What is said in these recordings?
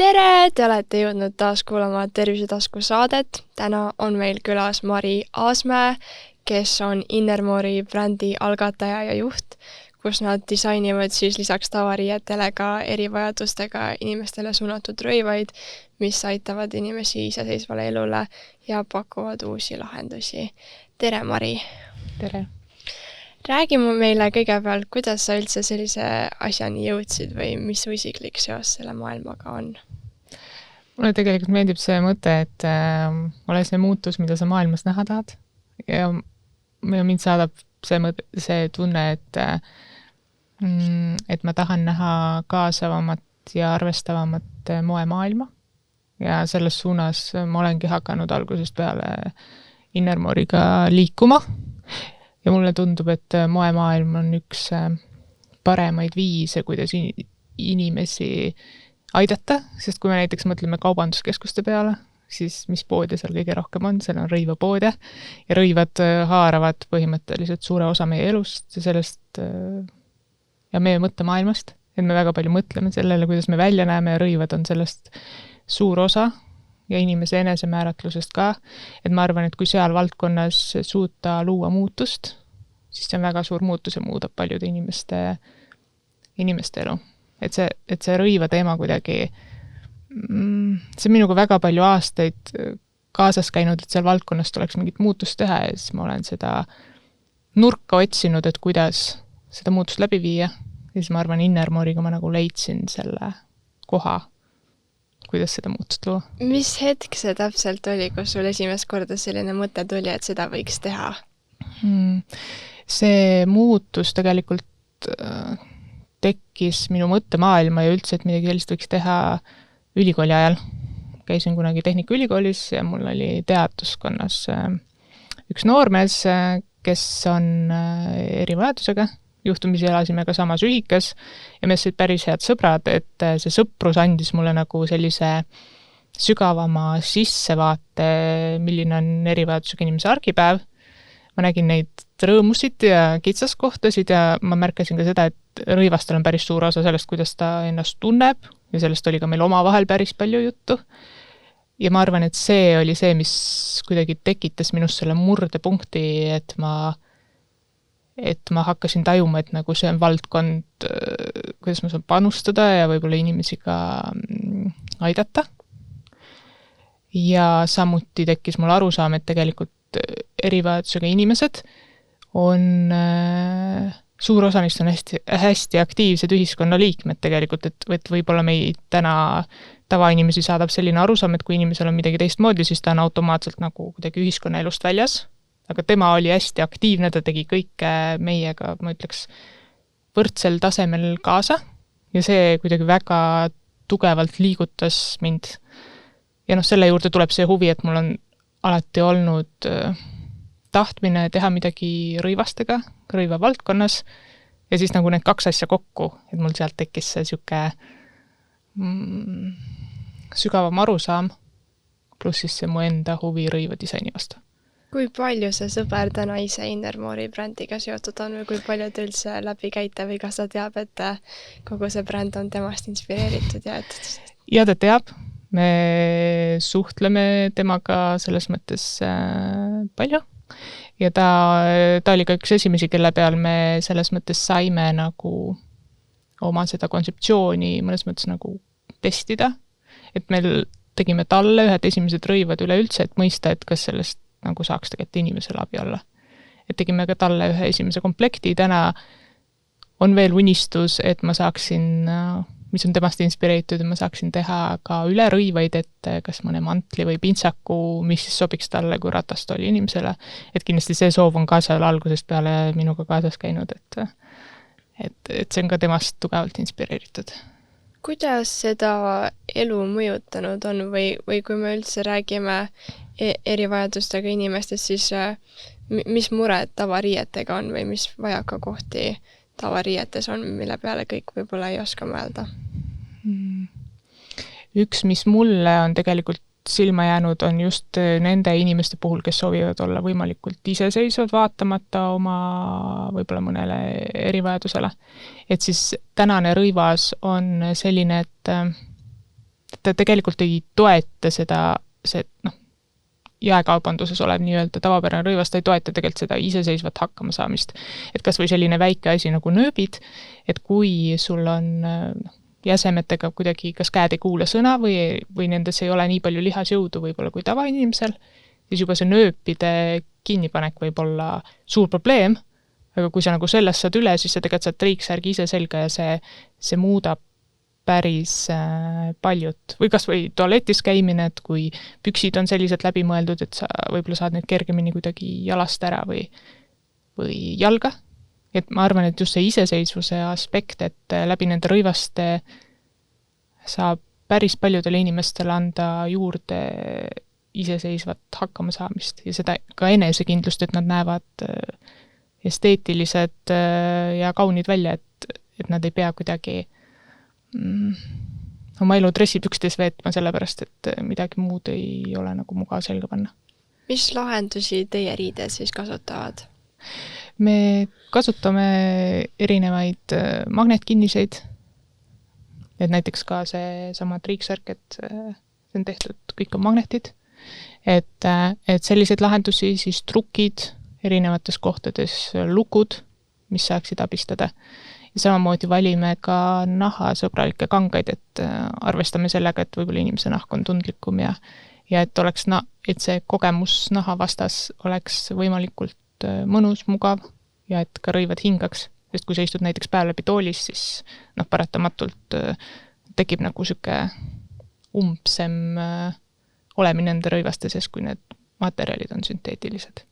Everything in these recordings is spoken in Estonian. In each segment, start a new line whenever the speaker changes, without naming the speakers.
Tere! Te olete jõudnud taas kuulama Tervisetasku saadet. Täna on meil külas Mari Aasmäe, kes on Innermori brändi algataja ja juht, kus nad disainivad siis lisaks tavariietele ka erivajadustega inimestele suunatud rõivaid, mis aitavad inimesi iseseisvale elule ja pakuvad uusi lahendusi. Tere, Mari!
Tere!
Räägime meile kõigepealt, kuidas sa üldse sellise asjani jõudsid või mis su isiklik seos selle maailmaga on?
Mulle tegelikult meeldib see mõte, et ole see muutus, mida sa maailmas näha tahad. Ja mind saadab see tunne, et ma tahan näha kaasavamat ja arvestavamat moemaailma. Ja selles suunas ma olengi hakanud algusest peale Innermoriga liikuma. Ja mulle tundub, et moemaailm on üks paremaid viise, kuidas inimesi aidata, sest kui me näiteks mõtleme kaubanduskeskuste peale, siis mis poode seal kõige rohkem on, seal on rõivapoode ja rõivad haaravad põhimõtteliselt suure osa meie elust ja sellest ja meie mõttemaailmast, et me väga palju mõtleme sellele, kuidas me välja näeme ja rõivad on sellest suur osa ja inimese enesemääratlusest ka, et ma arvan, et kui seal valdkonnas suuta luua muutust, siis see on väga suur muutus ja muudab paljude inimeste elu. Et see rõiva teema kuidagi, see minuga väga palju aastaid kaasas käinud, et seal valdkonnas tuleks mingit muutust teha ja siis ma olen seda nurka otsinud, et kuidas seda muutust läbi viia. Ja siis ma arvan, Innermoriga ma nagu leidsin selle koha, kuidas seda muutust luua.
Mis hetk see täpselt oli, kus sul esimest korda selline mõte tuli, et seda võiks teha?
See muutus tegelikult tekkis minu mõttemaailma ja üldse, et midagi sellist võiks teha ülikooli ajal. Käisin kunagi Tehnikaülikoolis ja mul oli teaduskonnas üks noormees, kes on erivajadusega. Juhtumisi elasime ka samas ühikas ja me olid päris head sõbrad, et see sõprus andis mulle nagu sellise sügavama sissevaate, milline on erivajadusega inimese argipäev. Ma nägin neid rõõmusid ja kitsaskohtasid ja ma märkasin ka seda, et rõivastel on päris suur osa sellest, kuidas ta ennast tunneb ja sellest oli ka meil omavahel päris palju juttu. Ja ma arvan, et see oli see, mis kuidagi tekitas minust selle murdepunkti, et ma hakkasin tajuma, et nagu see on valdkond, kuidas ma saan panustada ja võib-olla inimesi ka aidata. Ja samuti tekkis mul arusaam, et tegelikult erivajadusega inimesed on, suur osa neist on hästi aktiivsed ühiskonnaliikmed tegelikult, et võib-olla meid täna tavainimesi saadab selline arusaam, et kui inimesel on midagi teistmoodi, siis ta on automaatselt nagu kuidagi ühiskonnaelust väljas. Aga tema oli hästi aktiivne, ta tegi kõike meiega, ma ütleks, võrdsel tasemel kaasa ja see kuidagi väga tugevalt liigutas mind. Ja selle juurde tuleb see huvi, et mul on alati olnud tahtmine teha midagi rõivastega, rõiva valdkonnas ja siis nagu need kaks asja kokku, et mul sealt tekkis see süke sügavam arusaam, pluss siis see mu enda huvi rõiva disaini vastu.
Kui palju see sõber täna ise Innermori brändiga seotud on või kui palju te üldse läbi käite või kas ta teab, et kogu see bränd on temast inspireeritud ja et...
Ja ta teab, me suhtleme temaga selles mõttes palju ja ta oli ka üks esimesi, kelle peal me selles mõttes saime nagu oma seda kontseptsiooni mõnes mõttes nagu testida, et meil tegime talle ühed esimesed rõivad üleüldse, et mõista, et kas sellest nagu saaks tegelikult inimesele abi olla. Et tegime ka talle ühe esimese komplekti, täna on veel unistus, et ma saaksin, mis on temast inspireeritud, et ma saaksin teha ka üle rõivaid, et kas mõne mantli või pintsaku, mis siis sobiks talle, kui ratast oli inimesele. Et kindlasti see soov on ka seal algusest peale minuga kaasas käinud, et see on ka temast tugevalt inspireeritud.
Kuidas seda elu mõjutanud on või kui me üldse räägime erivajadustega inimestest, siis mis mured tavariietega on või mis vajakakohti tavariietes on, mille peale kõik võib-olla ei oska mõelda?
Üks, mis mulle on tegelikult silma jäänud, on just nende inimeste puhul, kes soovivad olla võimalikult iseseisvad, vaatamata oma võib-olla mõnele erivajadusele. Et siis tänane rõivas on selline, et tegelikult ei toeta jaekaubanduses olev nii-öelda tavapärane rõivas, ta ei toeta tegelikult seda iseseisvat hakkamasaamist. Et kas või selline väike asi nagu nööbid, et kui sul on jäsemetega kuidagi, kas käed ei kuule sõna või nendes ei ole nii palju lihasjõudu võib-olla kui tavainimesel, siis juba see nööpide kinnipanek võib olla suur probleem, aga kui sa nagu sellest saad üle, siis sa tegelikult saad triiksärgi ise selga ja see muudab päris paljut. Või kas või tualetis käimine, et kui püksid on sellised läbimõeldud, et sa võib-olla saad need kergemini kuidagi jalast ära või jalga. Et ma arvan, et just see iseseisvuse aspekt, et läbi nende rõivaste saab päris paljudele inimestele anda juurde iseseisvat hakkamasaamist ja seda ka enesekindlust, et nad näevad esteetilised ja kaunid välja, et nad ei pea kuidagi oma elu dressipükstes veetma sellepärast, et midagi muud ei ole nagu mugav selga panna.
Mis lahendusi teie riided siis kasutavad?
Me kasutame erinevaid magnetkinniseid, et näiteks ka see sama triiksärk, et see on tehtud, kõik on magnetid, et selliseid lahendusi, siis trukid erinevates kohtades, lukud, mis saaksid abistada. Ja samamoodi valime ka nahasõbralikke kangaid, et arvestame sellega, et võib-olla inimese nahk on tundlikum ja et et see kogemus naha vastas oleks võimalikult mõnus, mugav ja et ka rõivad hingaks. Sest kui sa istud näiteks päev läbi toolis, siis paratamatult tekib nagu süke umbsem olemine nende rõivaste sees, kui need materjalid on sünteetilised.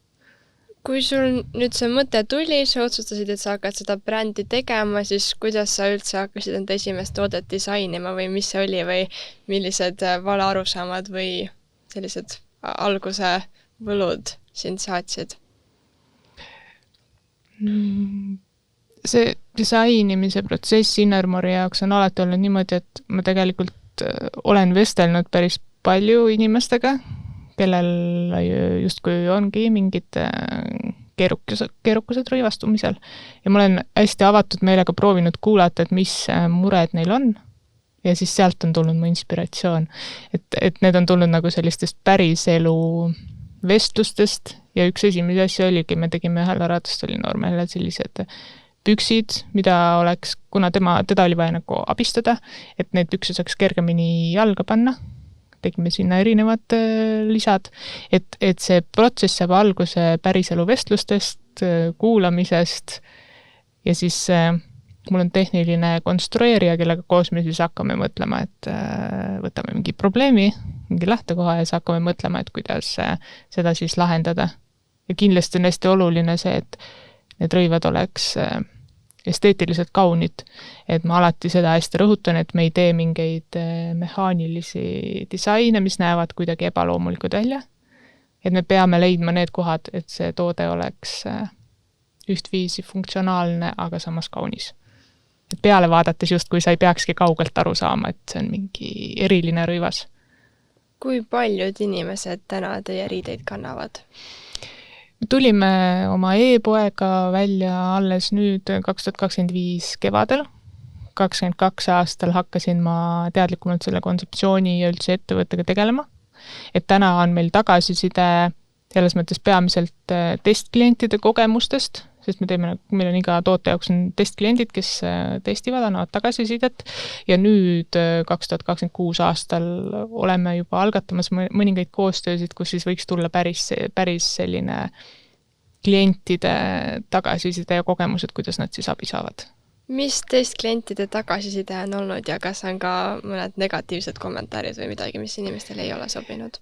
Kui sul nüüd see mõte tuli, sa otsustasid, et sa hakkad seda brändi tegema, siis kuidas sa üldse hakkasid enda esimest toodet disainima või mis see oli või millised valearusaamad või sellised alguse võlud sind saatsid?
See disainimise protsess Innermori jaoks on alati olnud niimoodi, et ma tegelikult olen vestelnud päris palju inimestega, kellel justkui ongi mingid keerukused rõivastumisel. Ja ma olen hästi avatud meelega proovinud kuulata, et mis mured neil on. Ja siis sealt on tulnud mu inspiratsioon. Et need on tulnud nagu sellistest päris elu vestlustest ja üks esimese asja oligi, me tegime ühele Radostoli noormehele sellised püksid, mida oleks, kuna teda oli vaja nagu abistada, et need pükse saaks kergemini jalga panna. Tegime sinna erinevad lisad, et see protsess saab alguse päriselu vestlustest, kuulamisest ja siis mul on tehniline konstrueerija, kellega koos me siis hakkame mõtlema, et võtame mingi probleemi, mingi lähtekoha ja siis hakkame mõtlema, et kuidas seda siis lahendada. Ja kindlasti on hästi oluline see, et need rõivad oleks esteetiliselt kaunid, et ma alati seda hästi rõhutan, et me ei tee mingeid mehaanilisi disaine, mis näevad kuidagi ebaloomulikud välja. Et me peame leidma need kohad, et see toode oleks ühtviisi funktsionaalne, aga samas kaunis. Et peale vaadates just, kui sa ei peakski kaugelt aru saama, et see on mingi eriline rõivas.
Kui paljud inimesed täna teie riideid kannavad?
Tulime oma e-poega välja alles nüüd 2025 kevadel. 22 aastal hakkasin ma teadlikumalt selle kontseptsiooni ja üldse ettevõttega tegelema. Et täna on meil tagasiside selles mõttes peamiselt testklientide kogemustest, sest meil on iga toote jaoks on testkliendid, kes testivad, annavad tagasisidet ja nüüd 2026 aastal oleme juba algatamas mõningaid koostöösid, kus siis võiks tulla päris selline klientide tagasiside ja kogemused, kuidas nad siis abi saavad.
Mis testklientide tagasiside on olnud ja kas on ka mõned negatiivsed kommentaarid või midagi, mis inimestele ei ole sobinud?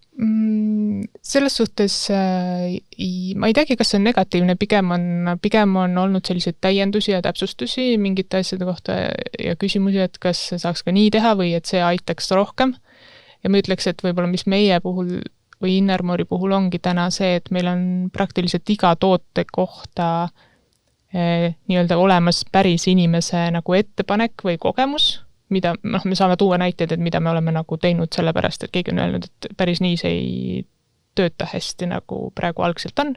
Selles suhtes ma ei teagi, kas see on negatiivne, pigem on olnud selliseid täiendusi ja täpsustusi mingite asjade kohta ja küsimusi, et kas saaks ka nii teha või et see aitaks rohkem. Ja ma ütleks, et võib-olla mis meie puhul või Innermori puhul ongi täna see, et meil on praktiliselt iga toote kohta nii-öelda olemas päris inimese nagu ettepanek või kogemus, mida me saame tuua näiteid, et mida me oleme nagu teinud sellepärast, et keegi on öelnud, et päris nii see ei tööta hästi nagu praegu algselt on.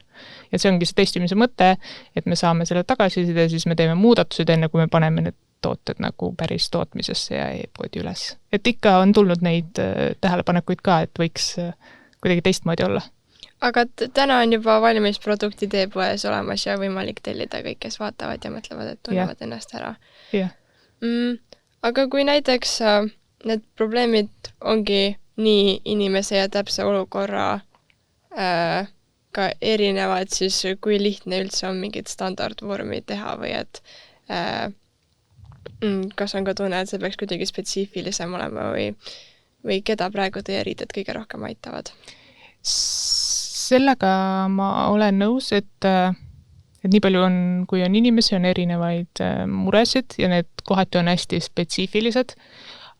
Ja see ongi see testimise mõte, et me saame selle tagasiside, siis me teeme muudatused enne, kui me paneme need tooted nagu päris tootmisesse ja e-poodi üles. Et ikka on tulnud neid tähelepanekuid ka, et võiks kuidagi teistmoodi olla.
Aga täna on juba valmis produktid e-poes olemas ja võimalik tellida kõik, kes vaatavad ja mõtlevad, et tunnevad ennast ära.
Yeah.
Aga kui näiteks need probleemid ongi nii inimese ja täpse olukorra ka erinevad, siis kui lihtne üldse on mingit standardvormi teha või et kas on ka tunne, et see peaks kuidagi spetsiifilisem olema või keda praegu teie riided kõige rohkem aitavad?
Sellega ma olen nõus, et nii palju on, kui on inimesi, on erinevaid muresid ja need kohati on hästi spetsiifilised,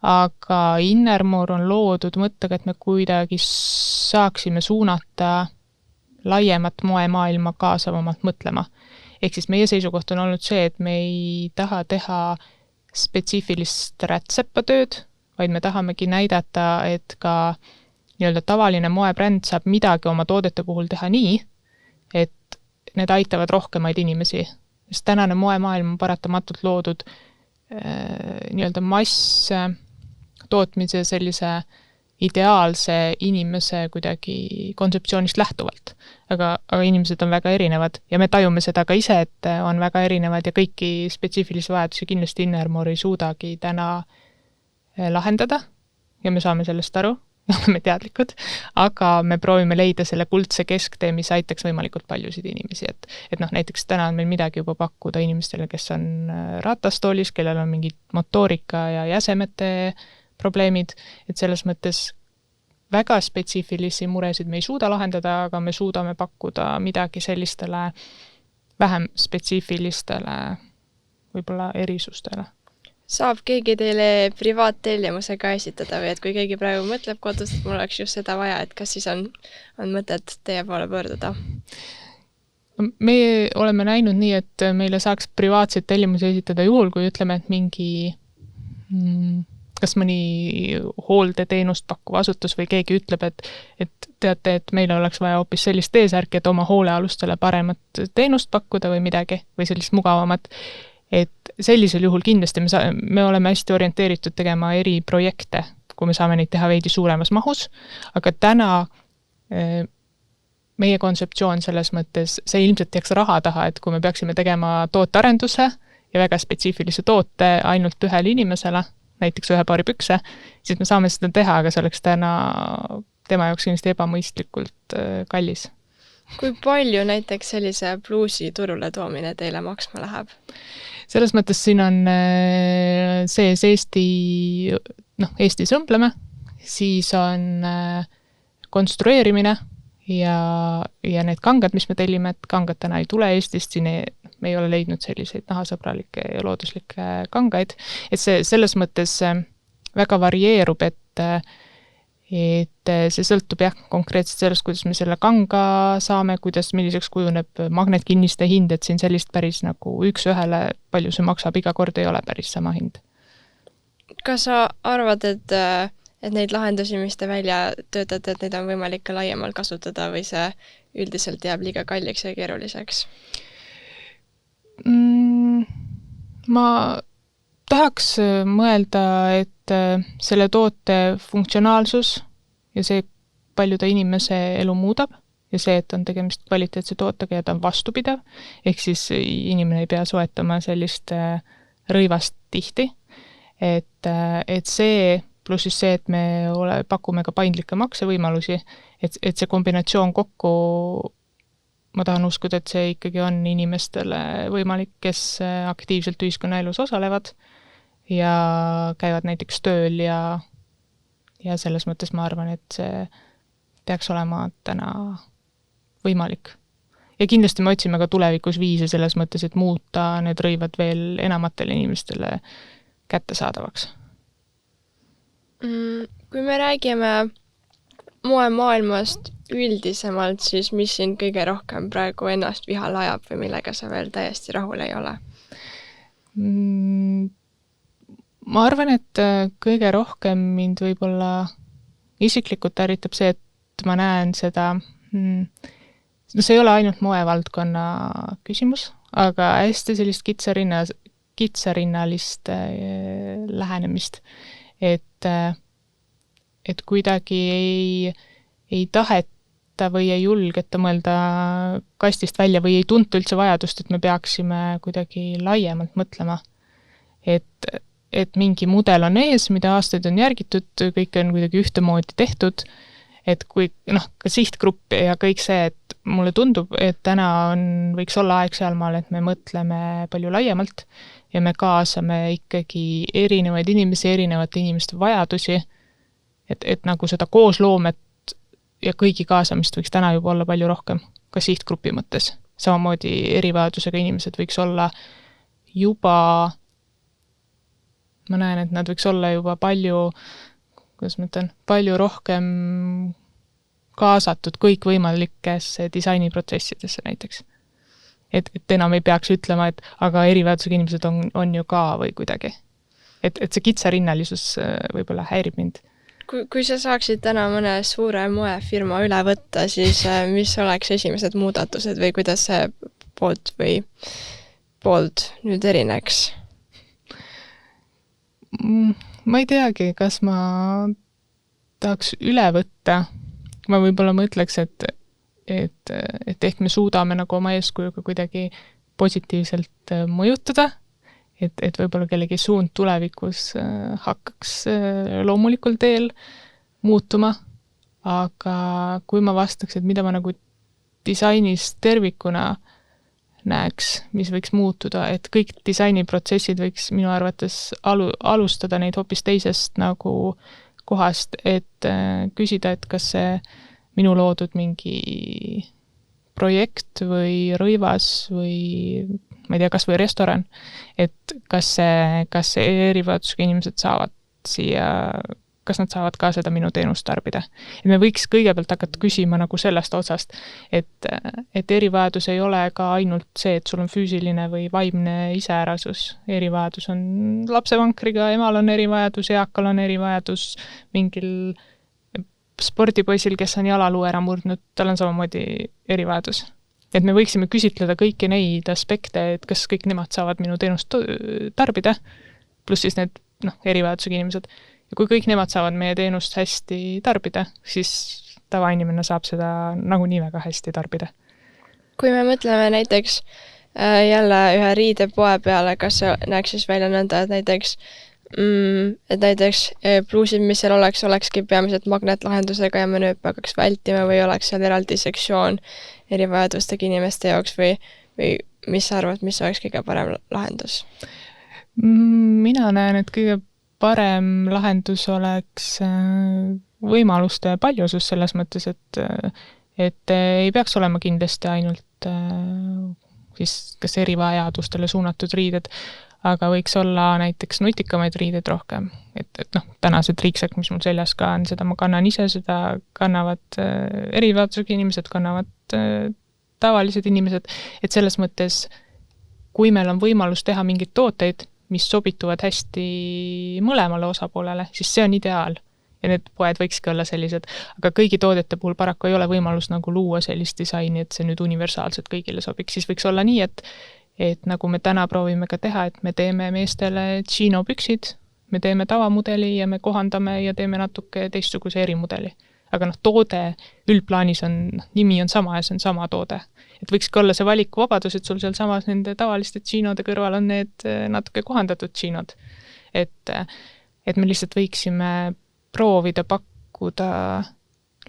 aga Innermore on loodud mõttega, et me kuidagi saaksime suunata laiemat moemaailma kaasavamalt mõtlema. Ehk siis meie seisukoht on olnud see, et me ei taha teha spetsiifilist rätsepatööd, vaid me tahamegi näidata, et ka nii-öelda tavaline moebränd saab midagi oma toodete puhul teha nii, et need aitavad rohkemaid inimesi. Sest tänane moemaailm on paratamatult loodud nii-öelda mass tootmise sellise ideaalse inimese kuidagi kontseptsioonist lähtuvalt. Aga inimesed on väga erinevad ja me tajume seda ka ise, et on väga erinevad ja kõiki spetsiifilisi vajadusi kindlasti Innermore ei suudagi täna lahendada ja me saame sellest aru ja oleme teadlikud, aga me proovime leida selle kuldse kesktee, mis aitaks võimalikult paljusid inimesi. Et näiteks täna on meil midagi juba pakkuda inimestele, kes on ratastoolis, kellel on mingid motoorika ja jäsemete probleemid, et selles mõttes väga spetsiifilisi muresid me ei suuda lahendada, aga me suudame pakkuda midagi sellistele vähem spetsiifilistele võib-olla erisustele.
Saab keegi teile privaattellimuse ka esitada või et kui keegi praegu mõtleb kodus, et mul oleks just seda vaja, et kas siis on mõtet teie poole pöörduda?
Me oleme näinud nii, et meile saaks privaatseid tellimusi esitada juhul, kui ütleme, et mingi kas mõni hooldeteenust pakkuv asutus või keegi ütleb, et teate, et meil oleks vaja hoopis sellist eesärki, et oma hoolealustele paremat teenust pakkuda või midagi, või sellist mugavamat. Et sellisel juhul kindlasti me oleme hästi orienteeritud tegema eri projekte, kui me saame neid teha veidi suuremas mahus, aga täna meie kontseptsioon selles mõttes, see ilmselt jääks raha taha, et kui me peaksime tegema tootearenduse ja väga spetsiifilise toote ainult ühele inimesele, näiteks ühe paari pükse, siis me saame seda teha, aga see oleks täna tema jaoks kindlasti ebamõistlikult kallis.
Kui palju näiteks sellise pluusi turule toomine teile maksma läheb?
Selles mõttes siin on sees Eesti sõmbleme, siis on konstrueerimine ja need kangad, mis me tellime, et kangad täna ei tule Eestist, siin me ei ole leidnud selliseid nahasõbralikke ja looduslikke kangaid. Et see selles mõttes väga varieerub, et see sõltub konkreetselt sellest, kuidas me selle kanga saame, milliseks kujuneb magnetkinniste hind, et siin sellist päris nagu üks-ühele palju see maksab, iga kord ei ole päris sama hind.
Kas sa arvad, et neid lahendusi, mis te välja töötate, et neid on võimalik ka laiemalt kasutada või see üldiselt jääb liiga kalliks ja keeruliseks?
Ma tahaks mõelda, et selle toote funktsionaalsus ja see, palju ta inimese elu muudab ja see, et on tegemist kvaliteetse tootega ja ta on vastupidav, ehk siis inimene ei pea soetama sellist rõivast tihti, et see pluss siis see, et me pakume ka paindlikke maksevõimalusi, et see kombinatsioon kokku, ma tahan uskuda, et see ikkagi on inimestele võimalik, kes aktiivselt ühiskonnaelus osalevad ja käivad näiteks tööl ja selles mõttes ma arvan, et see peaks olema täna võimalik. Ja kindlasti me otsime ka tulevikus viise selles mõttes, et muuta need rõivad veel enamatele inimestele kättesaadavaks.
Kui me räägime moemaailmast üldisemalt, siis mis siin kõige rohkem praegu ennast vihale ajab või millega sa veel täiesti rahul ei ole?
Ma arvan, et kõige rohkem mind võib-olla isiklikult ärritab see, et ma näen seda, see ei ole ainult moevaldkonna küsimus, aga hästi sellist kitsarinna kitsarinnalist lähenemist, et kuidagi ei taheta või ei julgeta mõelda kastist välja või ei tunta üldse vajadust, et me peaksime kuidagi laiemalt mõtlema. Et mingi mudel on ees, mida aastaid on järgitud, kõik on kuidagi ühtemoodi tehtud, et kui ka sihtgrupp ja kõik see, et mulle tundub, et täna võiks olla aeg sealmaal, et me mõtleme palju laiemalt ja me kaasame ikkagi erinevaid inimesi, erinevate inimeste vajadusi, et nagu seda koosloomet ja kõigi kaasamist võiks täna juba olla palju rohkem, ka sihtgrupi mõttes. Samamoodi erivajadusega inimesed võiks olla juba, ma näen, et nad võiks olla juba palju rohkem kaasatud kõikvõimalikesse disainiprotsessidesse näiteks. Et enam ei peaks ütlema, et aga erivajadusega inimesed on ju ka või kuidagi. Et see kitsarinnalisus võib-olla häirib mind.
Kui sa saaksid täna mõne suure moefirma üle võtta, siis mis oleks esimesed muudatused või kuidas see poolt nüüd erineks?
Ma ei teagi, kas ma tahaks üle võtta. Ma võib-olla mõtleks, et ehk me suudame nagu oma eeskujuga kuidagi positiivselt mõjutada, et võib-olla kellegi suund tulevikus hakkaks loomulikul teel muutuma, aga kui ma vastaks, et mida ma nagu disainis tervikuna näeks, mis võiks muutuda, et kõik disainiprotsessid võiks minu arvates alustada neid hoopis teisest nagu kohast, et küsida, et kas see minu loodud mingi projekt või rõivas või ma ei tea, kas või restoran, et kas see erivajadusega inimesed saavad siia, kas nad saavad ka seda minu teenust tarbida. Et me võiks kõigepealt hakata küsima nagu sellest otsast, et erivajadus ei ole ka ainult see, et sul on füüsiline või vaimne iseärasus. Erivajadus on lapsevankriga, emal on erivajadus, eakal on erivajadus, mingil spordipoisil, kes on jalaluu ära murdnud, tal on samamoodi erivajadus. Et me võiksime küsitleda kõiki neid aspekte, et kas kõik nemad saavad minu teenust tarbida, pluss siis need erivajadusega inimesed. Ja kui kõik nemad saavad meie teenust hästi tarbida, siis tavainimene saab seda nagunii väga hästi tarbida.
Kui me mõtleme näiteks jälle ühe riidepoe peale, kas see näeks siis välja nõnda, et näiteks pluusid, mis seal olekski peamiselt magnetlahendusega ja me nüüd peaks vältima või oleks seal eraldi sektsioon erivajadustega inimeste jaoks või mis sa arvad, mis oleks kõige parem lahendus?
Mina näen, et kõige parem lahendus oleks võimaluste paljusus selles mõttes, et ei peaks olema kindlasti ainult siis kas erivajadustele suunatud riided, aga võiks olla näiteks nutikamaid riided rohkem. Et täna see triiksak, mis mul seljas ka on, seda ma kannan ise, seda kannavad erivajadusega inimesed, kannavad tavalised inimesed, et selles mõttes, kui meil on võimalus teha mingeid tooteid, mis sobituvad hästi mõlemale osapoolele, siis see on ideaal. Ja need poed võikski olla sellised, aga kõigi toodete puhul paraku ei ole võimalus nagu luua sellist disaini, et see nüüd universaalselt kõigile sobiks. Siis võiks olla nii, et nagu me täna proovime ka teha, et me teeme meestele chino püksid, me teeme tavamudeli ja me kohandame ja teeme natuke teistsuguse erimudeli. Aga toode üldplaanis nimi on sama ja see on sama toode. Et võikski olla see valikuvabadus, et sul seal samas nende tavaliste tšinode kõrval on need natuke kohandatud tšinod. Et me lihtsalt võiksime proovida pakkuda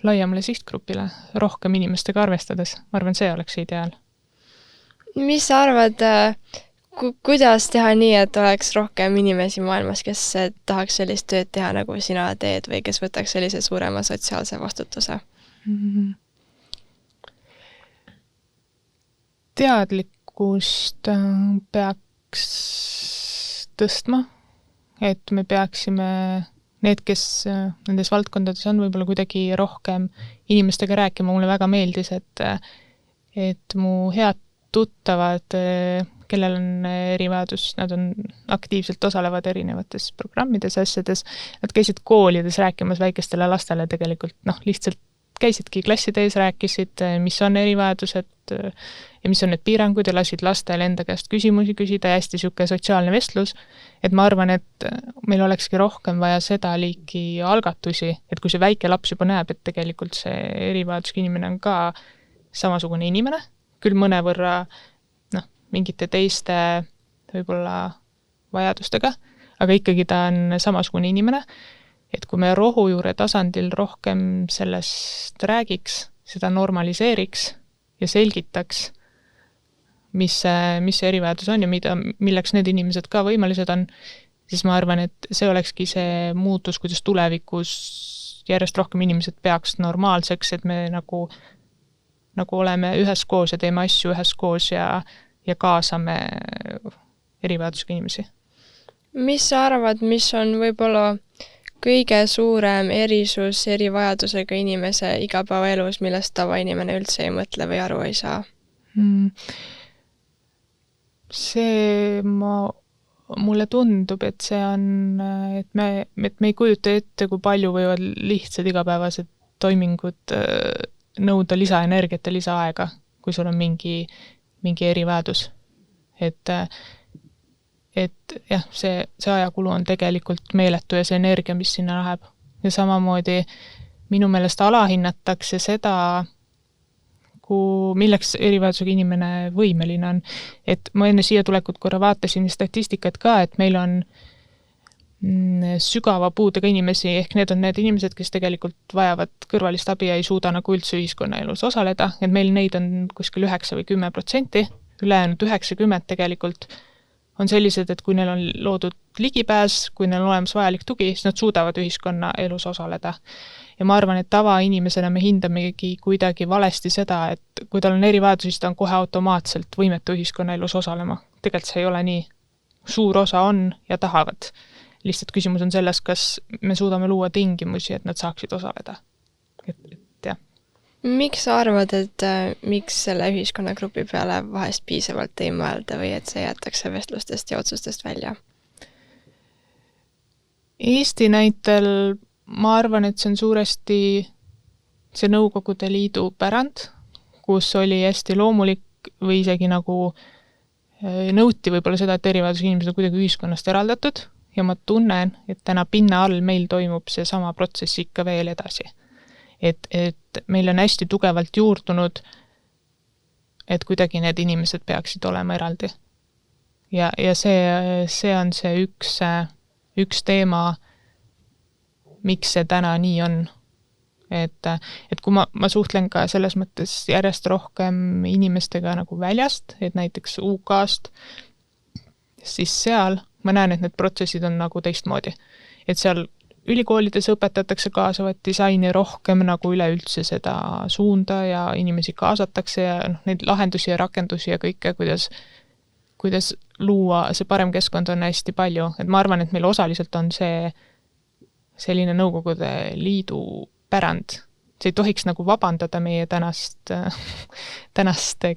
laiemale sihtgrupile, rohkem inimestega arvestades. Ma arvan, see oleks ideaal.
Mis sa arvad, kuidas teha nii, et oleks rohkem inimesi maailmas, kes tahaks sellist tööd teha, nagu sina teed või kes võtaks sellise suurema sotsiaalse vastutuse?
Teadlikkust peaks tõstma, et me peaksime need, kes nendes valdkondades on võib-olla kuidagi rohkem inimestega rääkima. Mulle väga meeldis, et mu head tuttavad, kellel on erivajadus, nad on aktiivselt osalevad erinevates programmides, asjades. Nad käisid koolides rääkimas väikestele lastele tegelikult lihtsalt käisidki klasside ees, rääkisid, mis on erivajadused ja mis on need piirangud ja lasid lastel enda käest küsimusi küsida ja hästi niisugune sotsiaalne vestlus, et ma arvan, et meil olekski rohkem vaja seda liiki algatusi, et kui see väike laps juba näeb, et tegelikult see erivajadusega inimene on ka samasugune inimene, küll mõnevõrra mingite teiste võib-olla vajadustega, aga ikkagi ta on samasugune inimene, et kui me rohujuure tasandil rohkem sellest räägiks, seda normaliseeriks ja selgitaks, mis see erivajadus on ja milleks need inimesed ka võimalised on, siis ma arvan, et see olekski see muutus, kuidas tulevikus järjest rohkem inimesed peaks normaalseks, et me nagu oleme üheskoos ja teeme asju üheskoos ja kaasame erivajadusega inimesi.
Mis sa arvad, mis on võib-olla kõige suurem erisus erivajadusega inimese igapäevaelus, millest tavainimene üldse ei mõtle või aru ei saa?
See mulle tundub, et see on, et me ei kujuta ette, kui palju võivad lihtsad igapäevased toimingud nõuda lisaenergiat ja lisaaega, kui sul on mingi erivajadus. Et jah, see ajakulu on tegelikult meeletu ja see energia, mis sinna läheb. Ja samamoodi minu meelest alahinnatakse seda, milleks erivajadusega inimene võimeline on. Et ma enne siia tulekut korra vaatasin statistikat ka, et meil on sügava puudega inimesi, ehk need on need inimesed, kes tegelikult vajavad kõrvalist abi ja ei suuda nagu üldse ühiskonnaelus osaleda, et meil neid on kuskil 9 või 10%, ülejäänud 90% tegelikult on sellised, et kui neil on loodud ligipääs, kui neil on olemas vajalik tugi, siis nad suudavad ühiskonnaelus osaleda. Ja ma arvan, et tavainimesena me hindamegi kuidagi valesti seda, et kui tal on erivajadus, siis ta on kohe automaatselt võimetu ühiskonnaelus osalema. Tegelikult see ei ole nii. Suur osa on ja tahavad. Lihtsalt küsimus on selles, kas me suudame luua tingimusi, et nad saaksid osaleda. Et jah.
Miks sa arvad, et miks selle ühiskonnagrupi peale vahest piisavalt ei mõelda või et see jätakse vestlustest ja otsustest välja?
Eesti näitel ma arvan, et see on suuresti see Nõukogude Liidu pärand, kus oli hästi loomulik või isegi nagu nõuti võib-olla seda, et erivajadusega inimesed on kuidagi ühiskonnast eraldatud ja ma tunnen, et täna pinna all meil toimub see sama protsess ikka veel edasi. Et meil on hästi tugevalt juurdunud, et kuidagi need inimesed peaksid olema eraldi. Ja see on see üks teema, miks see täna nii on. Et kui ma suhtlen ka selles mõttes järjest rohkem inimestega nagu väljast, et näiteks UK-st, siis seal ma näen, et need protsessid on nagu teistmoodi. Et seal ülikoolides õpetatakse kaasavat disaini rohkem nagu üleüldse seda suunda ja inimesi kaasatakse ja neid lahendusi ja rakendusi ja kõike, kuidas luua see parem keskkond on hästi palju. Et ma arvan, et meil osaliselt on see selline Nõukogude Liidu pärand. See ei tohiks nagu vabandada meie tänast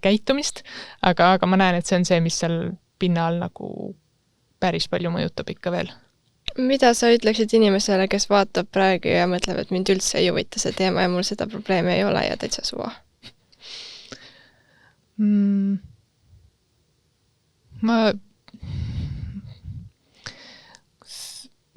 käitumist, aga ma näen, et see on see, mis seal pinna all nagu päris palju mõjutab ikka veel.
Mida sa ütleksid inimesele, kes vaatab praegu ja mõtleb, et mind üldse ei huvita see teema ja mul seda probleemi ei ole ja täitsa suva?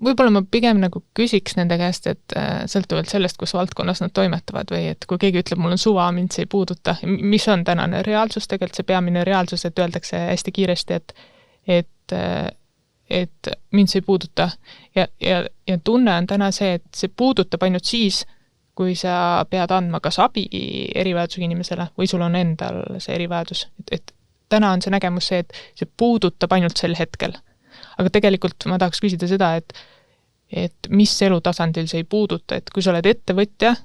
Võib-olla ma pigem nagu küsiks nende käest, et sõltuvalt sellest, kus valdkonnas nad toimetavad või et kui keegi ütleb, mul on suva, mind see ei puuduta, mis on tänane reaalsus, tegelikult see peamine reaalsus, et öeldakse hästi kiiresti, et mind see ei puuduta. Ja tunne on täna see, et see puudutab ainult siis, kui sa pead andma kas abi erivajadusega inimesele või sul on endal see erivajadus. Et täna on see nägemus see, et see puudutab ainult sel hetkel. Aga tegelikult ma tahaks küsida seda, et mis elutasandil see ei puuduta, et kui sa oled ettevõtja,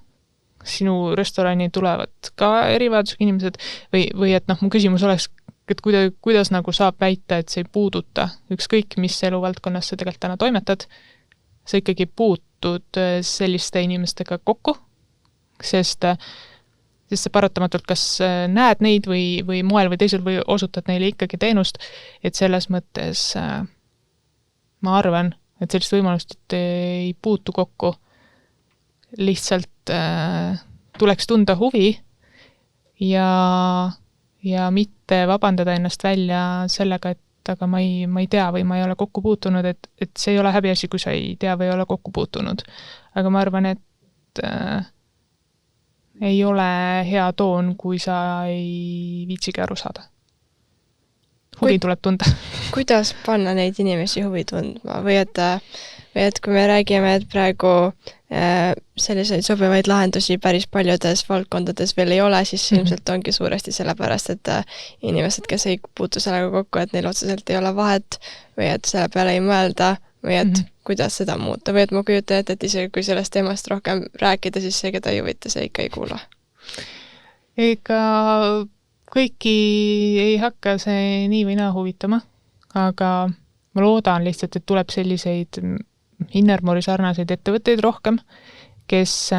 sinu restorani tulevad ka erivajadusega inimesed või et mu küsimus oleks, et kuidas nagu saab väita, et see ei puuduta ükskõik, mis eluvaldkonnas sa tegelikult täna toimetad, sa ikkagi puutud selliste inimestega kokku, sest sa paratamatult kas näed neid või moel või teisel või osutad neile ikkagi teenust, et selles mõttes ma arvan, et sellist võimalust ei puutu kokku. Lihtsalt tuleks tunda huvi ja mitte vabandada ennast välja sellega, et aga ma ei tea või ma ei ole kokku puutunud, et see ei ole häbiasi, kui sa ei tea või ei ole kokku puutunud. Aga ma arvan, et ei ole hea toon, kui sa ei viitsigi aru saada. Huvi tuleb tunda.
Kuidas panna neid inimesi huvi tundma? Või et kui me räägime, et praegu selliseid sobivaid lahendusi päris paljudes valdkondades veel ei ole, siis ilmselt ongi suuresti sellepärast, et inimesed, kes ei puutu sellega kokku, et neil otseselt ei ole vahet või et selle peale ei mõelda või et kuidas seda muuta või et ma kujutan ette, et isegi kui sellest teemast rohkem rääkida, siis see, keda ei huvita, see ikka ei kuula.
Ega kõiki ei hakka see nii või naa huvitama, aga ma loodan lihtsalt, et tuleb selliseid Innermoori sarnaseid ettevõtteid rohkem, kes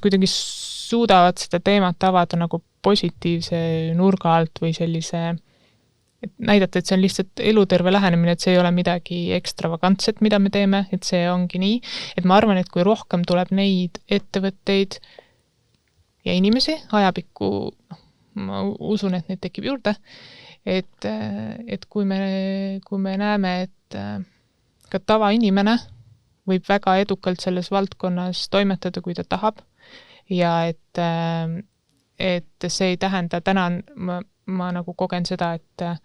kuidagi suudavad seda teemat avada nagu positiivse nurga alt või sellise, et näidata, et see on lihtsalt eluterve lähenemine, et see ei ole midagi ekstravagantset, mida me teeme, et see ongi nii. Et ma arvan, et kui rohkem tuleb neid ettevõtteid ja inimesi, ajapikku, ma usun, et neid tekib juurde, et kui me näeme, et ka tavainimene võib väga edukalt selles valdkonnas toimetada, kui ta tahab, ja et see ei tähenda, täna ma nagu kogen seda, et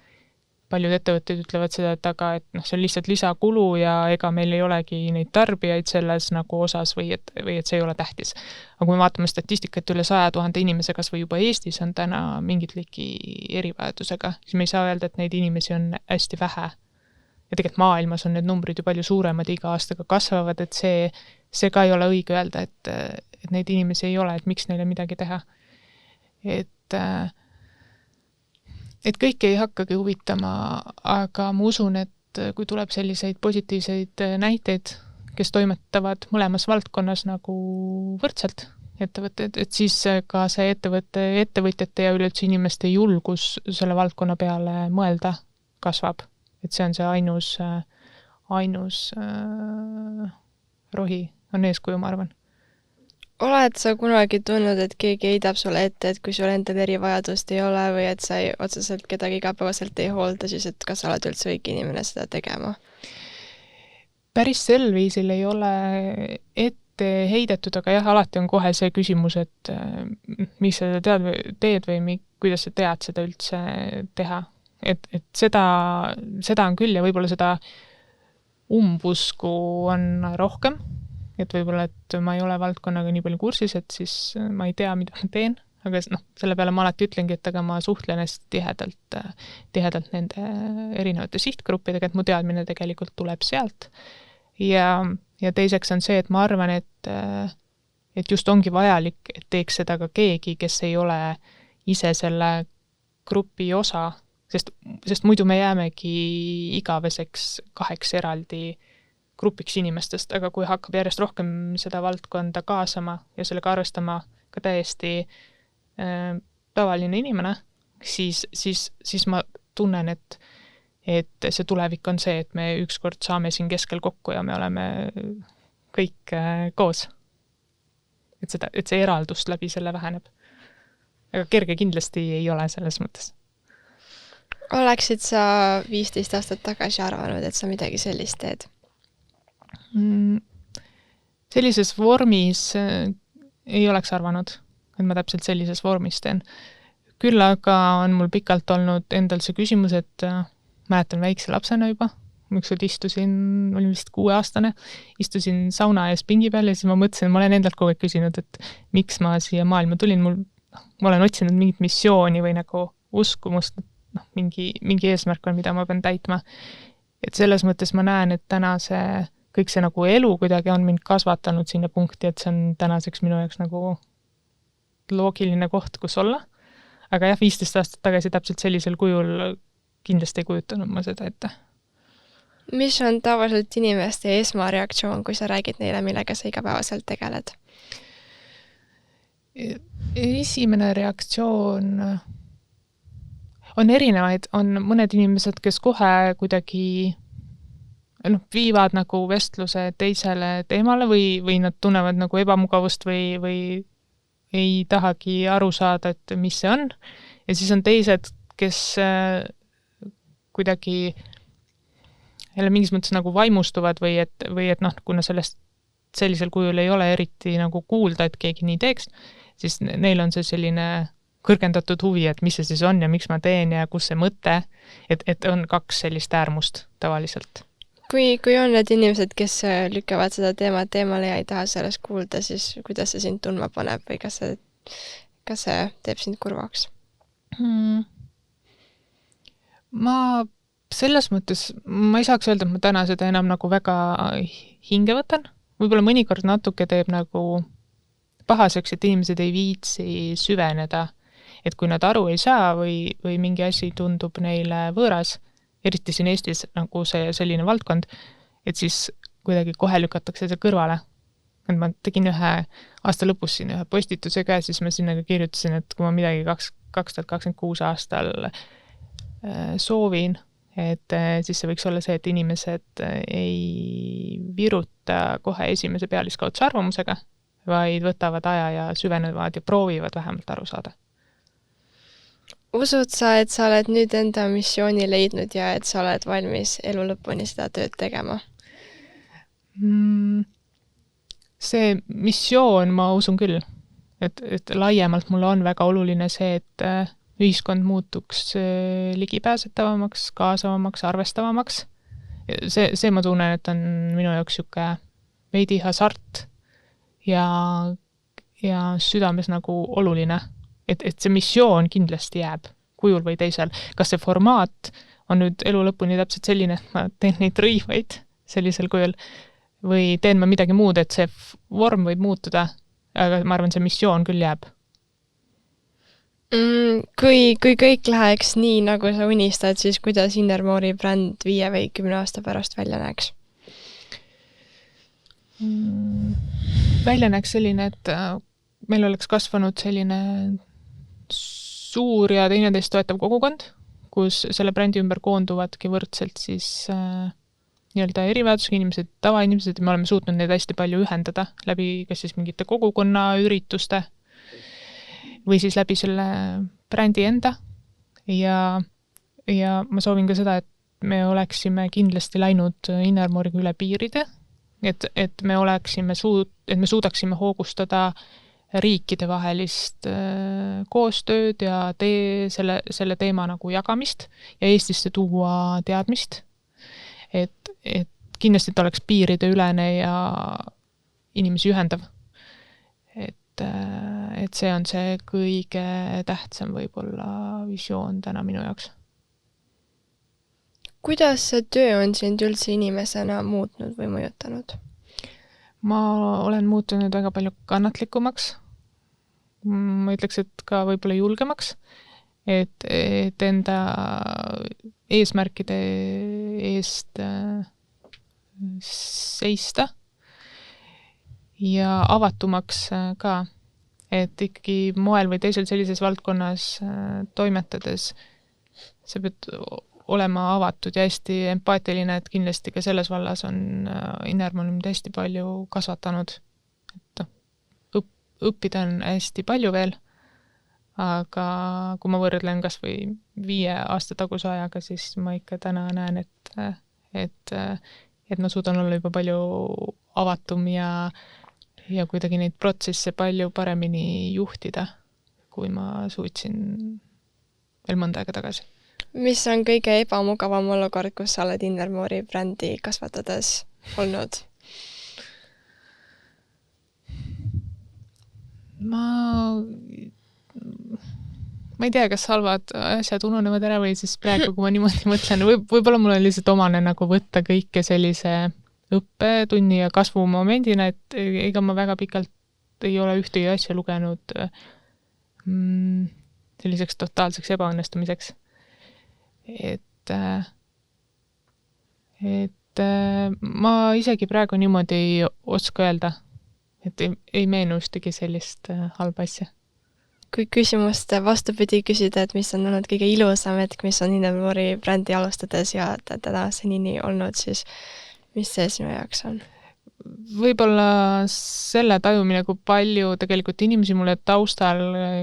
paljud ettevõtted ütlevad seda, et aga see on lihtsalt lisakulu ja ega meil ei olegi neid tarbijaid selles nagu osas või et see ei ole tähtis. Aga kui me vaatame statistikat üle 100 000 inimese, kas või juba Eestis on täna mingit liiki erivajadusega, siis me ei saa öelda, et neid inimesi on hästi vähe. Ja tegelikult maailmas on need numbrid ju palju suuremad, iga aastaga kasvavad, et see ka ei ole õige öelda, et neid inimesi ei ole, et miks neile midagi teha. Et kõike ei hakkagi huvitama, aga ma usun, et kui tuleb selliseid positiivseid näiteid, kes toimetavad mõlemas valdkonnas nagu võrdselt ettevõtted, et siis ka see ettevõtjate ja üleüldse inimeste julgus selle valdkonna peale mõelda kasvab. Et see on see ainus rohi on eeskuju, ma arvan.
Oled sa kunagi tundnud, et keegi heidab sulle ette, et kui sul endal erivajadust ei ole või et sa ei otseselt kedagi igapäevaselt ei hoolda, siis et kas sa oled üldse õige inimene seda tegema?
Päris sel viisil ei ole ette heidetud, aga jah, alati on kohe see küsimus, et mis sa teed või kuidas sa tead seda üldse teha. Et seda on küll ja võib-olla seda umbusku on rohkem. Et võib-olla, et ma ei ole valdkonnaga nii palju kursis, et siis ma ei tea, mida ma teen, aga selle peale ma alati ütlengi, et aga ma suhtlen hästi tihedalt nende erinevate sihtgruppidega, et mu teadmine tegelikult tuleb sealt. Ja teiseks on see, et ma arvan, et just ongi vajalik, et teeks seda ka keegi, kes ei ole ise selle grupi osa, sest muidu me jäämegi igaveseks 2 eraldi grupiks inimestest, aga kui hakkab järjest rohkem seda valdkonda kaasama ja sellega arvestama ka täiesti tavaline inimene, siis ma tunnen, et see tulevik on see, et me ükskord saame siin keskel kokku ja me oleme kõik koos. Et see eraldust läbi selle väheneb. Aga kerge kindlasti ei ole selles mõttes.
Oleksid sa 15 aastat tagasi arvanud, et sa midagi sellist teed?
Sellises vormis ei oleks arvanud, et ma täpselt sellises vormis teen. Küll aga on mul pikalt olnud endal see küsimus, et mäletan väikse lapsena juba, ükskord olin vist 6-aastane, istusin sauna ees pingi peal ja siis ma mõtlesin, ma olen endalt kogu aeg küsinud, et miks ma siia maailma tulin, ma olen otsinud mingit missiooni või nagu uskumust, mingi eesmärk on, mida ma pean täitma. Et selles mõttes ma näen, et täna kõik see nagu elu kuidagi on mind kasvatanud sinna punkti, et see on tänaseks minu jaoks nagu loogiline koht, kus olla. Aga jah, 15 aastat tagasi täpselt sellisel kujul kindlasti ei kujutanud ma seda ette.
Mis on tavaliselt inimeste esmareaktsioon, kui sa räägid neile, millega sa igapäevaselt tegeled?
Esimene reaktsioon on erinevaid. On mõned inimesed, kes kohe kuidagi viivad nagu vestluse teisele teemale või nad tunnevad nagu ebamugavust või ei tahagi aru saada, et mis see on. Ja siis on teised, kes kuidagi jälle mingis mõttes nagu vaimustuvad või et kuna sellest sellisel kujul ei ole eriti nagu kuulda, et keegi nii teeks, siis neil on see selline kõrgendatud huvi, et mis see siis on ja miks ma teen ja kus see mõte, et on kaks sellist äärmust tavaliselt.
Kui on need inimesed, kes lükkavad seda teemat eemale ja ei taha sellest kuulda, siis kuidas see sind tundma paneb või kas see teeb sind kurvaks?
Ma selles mõttes, ma ei saaks öelda, et ma täna seda enam nagu väga hinge võtan. Võib-olla mõnikord natuke teeb nagu pahaseks, et inimesed ei viitsi süveneda, et kui nad aru ei saa või mingi asi tundub neile võõras, eriti siin Eestis nagu see selline valdkond, et siis kuidagi kohe lükatakse see kõrvale. Et ma tegin ühe aasta lõpus siin ühe postituse ka, siis ma sinna kirjutasin, et kui ma midagi 2026 aastal soovin, et siis see võiks olla see, et inimesed ei viruta kohe esimese pealiskaudse arvamusega, vaid võtavad aja ja süvenevad ja proovivad vähemalt aru saada.
Usud sa, et sa oled nüüd enda missiooni leidnud ja et sa oled valmis elu lõpuni seda tööd tegema?
See missioon, ma usun küll, et laiemalt mulle on väga oluline see, et ühiskond muutuks ligipääsetavamaks, kaasavamaks, arvestavamaks. See ma tunnen, et on minu jaoks siuke veidi hasart ja südames nagu oluline, et see missioon kindlasti jääb kujul või teisel. Kas see formaat on nüüd elu lõpuni täpselt selline, et ma teen neid rõivaid sellisel kujul või teen ma midagi muud, et see vorm võib muutuda, aga ma arvan, see missioon küll jääb.
Kui kõik läheks nii, nagu sa unistad, siis kuidas Innermore'i bränd 5 või 10 aasta pärast välja näeks?
Välja näeks selline, et meil oleks kasvanud selline suur ja teineteist toetav kogukond, kus selle brändi ümber koonduvadki võrdselt siis nii-öelda erivajadusega inimesed, tavainimesed, ja me oleme suutnud neid hästi palju ühendada läbi kas siis mingite kogukonna ürituste või siis läbi selle brändi enda. Ja ma soovin ka seda, et me oleksime kindlasti läinud Innermore'iga üle piiride, et me suudaksime hoogustada riikide vahelist koostööd ja selle teema nagu jagamist ja Eestisse tuua teadmist. Et kindlasti ta oleks piiride ülene ja inimesi ühendav. Et see on see kõige tähtsam võib-olla visioon täna minu jaoks.
Kuidas see töö on sind üldse inimesena muutnud või mõjutanud?
Ma olen muutunud väga palju kannatlikumaks. Ma ütleks, et ka võib-olla julgemaks, et enda eesmärkide eest seista ja avatumaks ka, et ikkagi moel või teisel sellises valdkonnas toimetades sa pead olema avatud ja hästi empaatiline, et kindlasti ka selles vallas on Innermore hästi palju kasvatanud. Et õppida on hästi palju veel, aga kui ma võrdlen kas või 5 aasta taguse ajaga, siis ma ikka täna näen, et ma suudan olla juba palju avatum ja kuidagi neid protsesse palju paremini juhtida, kui ma suutsin veel mõnda aega tagasi.
Mis on kõige ebamugavam olukord, kus sa oled Innermore'i brändi kasvatades olnud?
Ma ei tea, kas halvad asjad ununevad ära või siis praegu, kui ma niimoodi mõtlen, võib-olla mul on lihtsalt omane nagu võtta kõike sellise õppetunni ja kasvumomendina, et ega ma väga pikalt ei ole ühtegi asja lugenud selliseks totaalseks ebaõnnestumiseks. Et ma isegi praegu niimoodi ei oska öelda, et ei meenu ühtegi sellist halba asja.
Kui küsimust vastupidi küsida, et mis on olnud kõige ilusam hetk, mis on Innermore'i brändi alustades ja täna senini olnud, siis mis see sinu jaoks on?
Võib-olla selle tajumine, kui palju tegelikult inimesi mulle taustal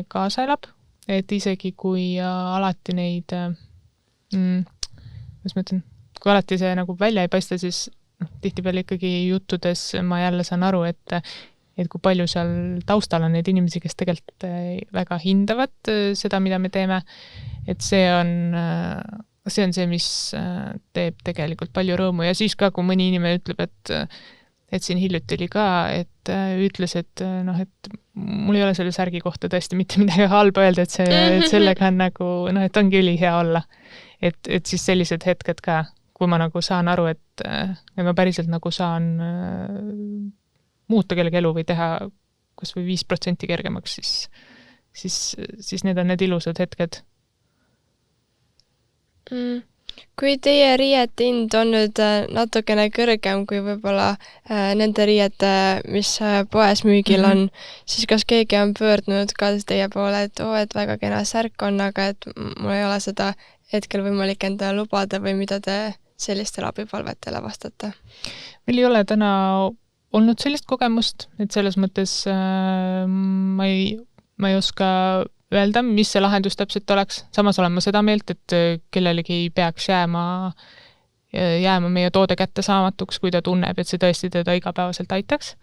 kaasa elab, et isegi kui alati neid, mis ma ütlen, kui alati see nagu välja ei paista, siis tihtipeale ikkagi juttudes ma jälle saan aru, et kui palju seal taustal on neid inimesi, kes tegelikult väga hindavad seda, mida me teeme, et see on see, mis teeb tegelikult palju rõõmu ja siis ka, kui mõni inimene ütleb, et siin hiljuti oli ka, et ütles, et et mul ei ole selle särgi kohta tõesti mitte midagi halba öelda, et sellega on nagu, et ongi ülihea olla. Et siis sellised hetked ka, kui ma nagu saan aru, et ma päriselt nagu saan muuta kellegi elu või teha kas või 5% kergemaks, siis need on need ilusad hetked.
Kui teie riiete hind on nüüd natukene kõrgem kui võib-olla nende riiete, mis poes müügil on, siis kas keegi on pöördunud ka teie poole, et väga kena särk on, aga et mul ei ole seda hetkel võimalik endale lubada või mida te sellistele abipalvetele vastate?
Meil ei ole täna olnud sellist kogemust, et selles mõttes ma ei oska öelda, mis see lahendus täpselt oleks. Samas olen ma seda meelt, et kellelegi ei peaks jääma meie toode kättesaamatuks, kui ta tunneb, et see tõesti teda igapäevaselt aitaks.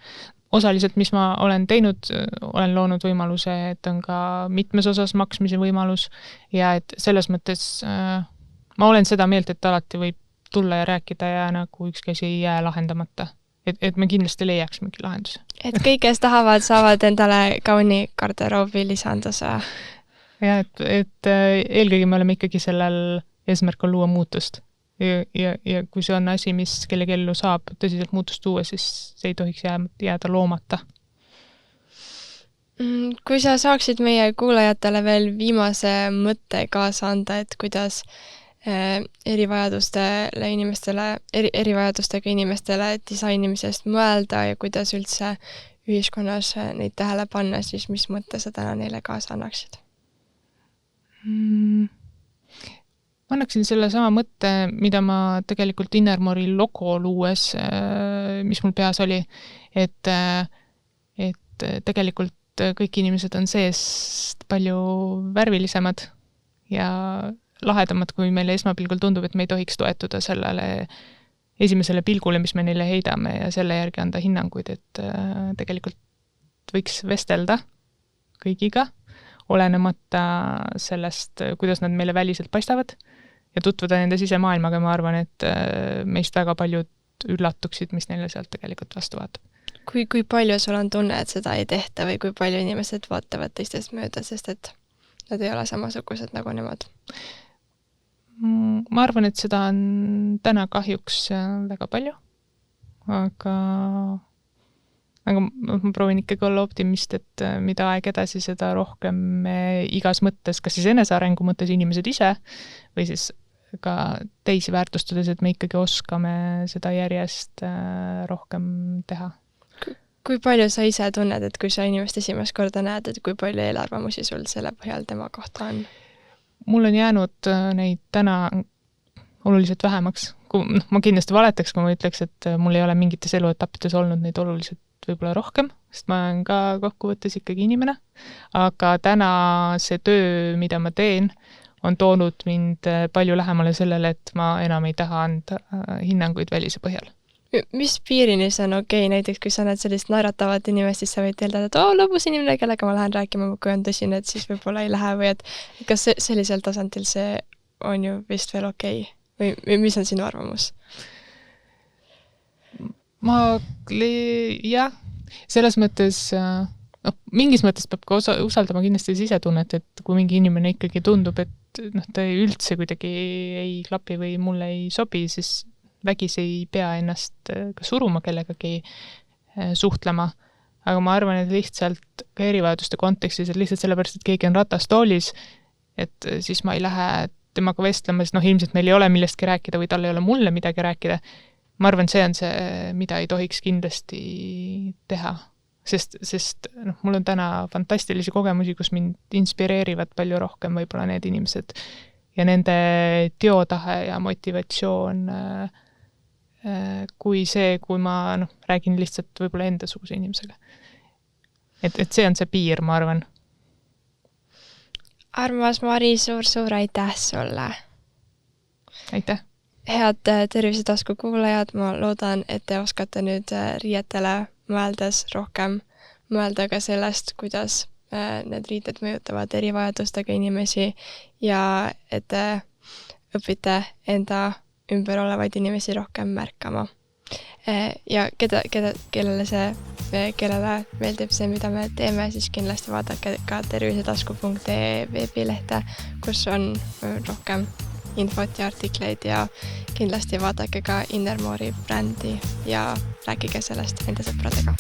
Osaliselt, mis ma olen teinud, olen loonud võimaluse, et on ka mitmes osas maksmise võimalus ja et selles mõttes ma olen seda meelt, et alati võib tulla ja rääkida ja nagu ükski asi ei jää lahendamata. Et me kindlasti leiaks mingi lahendus.
Et kõik, kes tahavad, saavad endale kauni garderoobi lisanduse.
Ja, et eelkõige me oleme ikkagi sellel eesmärk on luua muutust. Ja kui see on asi, mis kellegi ellu saab tõsiselt muutust tuua, siis see ei tohiks jääda loomata.
Kui sa saaksid meie kuulajatele veel viimase mõtte kaasa anda, et kuidas erivajadustega inimestele disainimisest mõelda ja kuidas üldse ühiskonnas neid tähele panna, siis mis mõtte sa täna neile kaasa annaksid?
Ma annaksin selle sama mõtte, mida ma tegelikult Innermori logo luues, mis mul peas oli, et tegelikult kõik inimesed on seest palju värvilisemad ja lahedamad, kui meile esmapilgul tundub, et me ei tohiks toetuda sellele esimesele pilgule, mis me neile heidame ja selle järgi anda hinnanguid, et tegelikult võiks vestelda kõigiga, olenemata sellest, kuidas nad meile väliselt paistavad ja tutvuda nende sisemaailmaga, ma arvan, et meist väga paljud üllatuksid, mis neile sealt tegelikult vastu vaatab.
Kui palju sul on tunne, et seda ei tehta või kui palju inimesed vaatavad teistest mööda, sest et nad ei ole samasugused nagu nemad?
Ma arvan, et seda on täna kahjuks väga palju, aga ma proovin ikkagi olla optimist, et mida aeg edasi, seda rohkem me igas mõttes, kas siis enesearengu mõttes inimesed ise või siis ka teisi väärtustades, et me ikkagi oskame seda järjest rohkem teha.
Kui palju sa ise tunned, et kui sa inimest esimest korda näed, et kui palju eelarvamusi sul selle põhjal tema kohta on?
Mul on jäänud neid täna oluliselt vähemaks. Ma kindlasti valetaks, kui ma ütleks, et mul ei ole mingites eluetappides olnud neid oluliselt võib-olla rohkem, sest ma olen ka kokkuvõttes ikkagi inimene. Aga täna see töö, mida ma teen, on toonud mind palju lähemale sellele, et ma enam ei taha anda hinnanguid välise põhjal.
Mis piirini see on okei? Näiteks, kui sa näed sellist naeratavat inimest, siis sa võid teelda, et lõbus inimene, kellega ma lähen rääkima, kui on tõsine, et siis võib-olla ei lähe või et kas sellisel tasandil see on ju vist veel okei? Või mis on sinu arvamus?
Jah, selles mõttes, mingis mõttes peab ka usaldama kindlasti sisetunnet, et kui mingi inimene ikkagi tundub, et ta üldse kuidagi ei klapi või mulle ei sobi, siis vägisi ei pea ennast ka suruma kellegagi suhtlema, aga ma arvan, et lihtsalt ka erivajaduste kontekstis, et lihtsalt sellepärast, et keegi on ratastoolis, et siis ma ei lähe temaga vestlema, sest ilmselt meil ei ole millestki rääkida või tal ei ole mulle midagi rääkida. Ma arvan, see on see, mida ei tohiks kindlasti teha, sest mul on täna fantastilisi kogemusi, kus mind inspireerivad palju rohkem võib-olla need inimesed ja nende teotahe ja motivatsioon kui see, kui ma räägin lihtsalt võib-olla endasuguse inimesega. Et see on see piir, ma arvan.
Armas Mari, suur aitäh sulle!
Aitäh!
Head Tervisetasku kuulajad, ma loodan, et te oskate nüüd riietele mõeldes rohkem mõelda ka sellest, kuidas need riited mõjutavad erivajadustega inimesi ja et te õpite enda ümber olevaid inimesi rohkem märkama. Ja kellele meeldib see, mida me teeme, siis kindlasti vaadake ka tervisetasku.ee veebilehte, kus on rohkem infot ja artikleid ja kindlasti vaadake ka Innermore'i brändi ja rääkige sellest enda sõpradega.